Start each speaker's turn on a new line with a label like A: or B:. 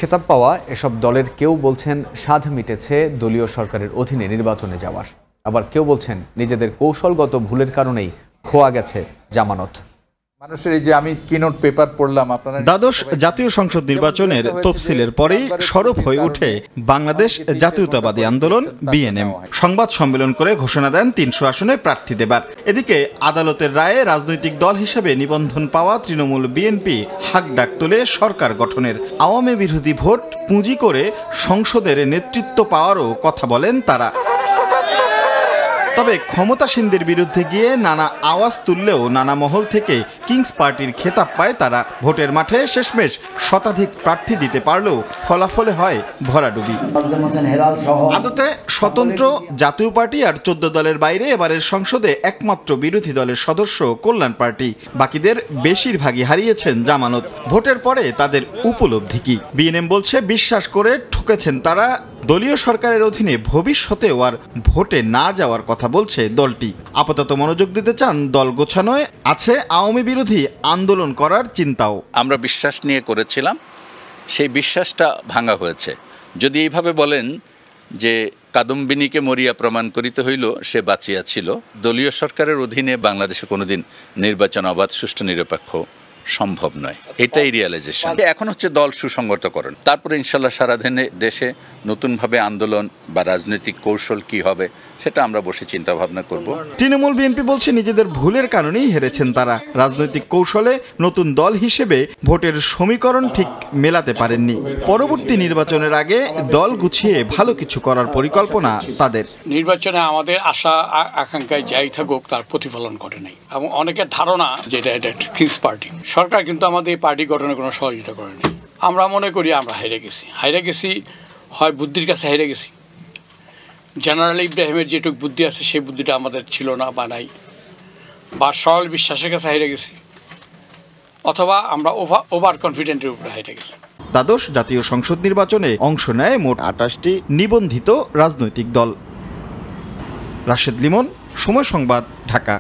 A: খেতাব পাওয়া এসব দলের কেউ বলছেন স্বাদ মিটেছে দলীয় সরকারের অধীনে নির্বাচনে যাওয়ার, আবার কেউ বলছেন নিজেদের কৌশলগত ভুলের কারণেই খোয়া গেছে জামানত।
B: মানুষের এই যে আমি কিনোট পেপার পড়লাম, আপনারা
C: দ্বাদশ জাতীয় সংসদ নির্বাচনের তফসিলের পরেই সরব হয়ে ওঠে বাংলাদেশ জাতীয়তাবাদী আন্দোলন বিএনএম। সংবাদ সম্মেলন করে ঘোষণা দেন ৩০০ আসনে প্রার্থী দেবার। এদিকে আদালতের রায়ে রাজনৈতিক দল হিসেবে নিবন্ধন পাওয়া তৃণমূল বিএনপি হাকডাক তোলে সরকার গঠনের। আওয়ামী বিরোধী ভোট পুঁজি করে সংসদের নেতৃত্ব পাওয়ারও কথা বলেন তারা। তবে ক্ষমতাসীনদের বিরুদ্ধে গিয়ে নানা আওয়াজ তুললেও নানা মহল থেকে কিংস পার্টির খেতাব পায় তারা। ভোটের মাঠে শেষমেশ শতাধিক প্রার্থী দিতে পারলেও ফলাফলে হয় ভরাডুবি। আদতে স্বতন্ত্র জাতীয় পার্টি আর ১৪ দলের বাইরে এবারের সংসদে একমাত্র বিরোধী দলের সদস্য কল্যাণ পার্টি। বাকিদের বেশিরভাগই হারিয়েছেন জামানত। ভোটের পরে তাদের উপলব্ধি কি? বিএনএম বলছে বিশ্বাস করে ঠকেছেন তারা। দলীয় সরকারের অধীনে ভবিষ্যতেও আর ভোটে না যাওয়ার কথা বলছে দলটি। আপাতত মনোযোগ দিতে চান দল গোছানোয়, আছে আওয়ামী বিরোধী আন্দোলন করার চিন্তাও।
D: আমরা বিশ্বাস নিয়ে করেছিলাম, সেই বিশ্বাসটা ভাঙা হয়েছে। যদি এইভাবে বলেন যে কাদম্বিনীকে মরিয়া প্রমাণ করিতে হইল সে বাঁচিয়া ছিল, দলীয় সরকারের অধীনে বাংলাদেশে কোনোদিন নির্বাচন অবাধ, সুষ্ঠু, নিরপেক্ষ সম্ভব নয়। এটাই রিয়ালাইজেশন। এখন হচ্ছে দল সুসংগতকরণ, তারপরে ইনশাল্লাহ সারা দেশে নতুনভাবে আন্দোলন বা রাজনৈতিক কৌশল কি হবে সেটা আমরা বসে চিন্তা ভাবনা করব।
C: তৃণমূল বিএনপি বলছে নিজেদের ভুলের কারণেই হেরেছেন তারা। রাজনৈতিক কৌশলে নতুন দল হিসেবে ভোটের সমীকরণ ঠিক মেলাতে পারেননি। পরবর্তী নির্বাচনের আগে দল গুছিয়ে ভালো কিছু করার পরিকল্পনা তাদের।
E: নির্বাচনে আমাদের আশা আকাঙ্ক্ষায় যাই থাকুক তার প্রতিফলন ঘটে নাই, এবং অনেকের ধারণা যেটা এটা কিংস পার্টি। সরকার কিন্তু আমাদের এই পার্টি গঠনে কোনো সহযোগিতা করেনি। আমরা মনে করি আমরা হেরে গেছি, হয় বুদ্ধির কাছে হেরে গেছি। জেনারেল ইব্রাহিমের যেটুকু বুদ্ধি আছে সেই বুদ্ধিটা আমাদের ছিল না বা নাই, বা সরল বিশ্বাসের কাছে হেরে গেছি, অথবা আমরা ওভার কনফিডেন্টের উপরে হেরে গেছি।
C: দ্বাদশ জাতীয় সংসদ নির্বাচনে অংশ নেয় মোট ২৮টি নিবন্ধিত রাজনৈতিক দল। রাশেদ লিমন, সময় সংবাদ, ঢাকা।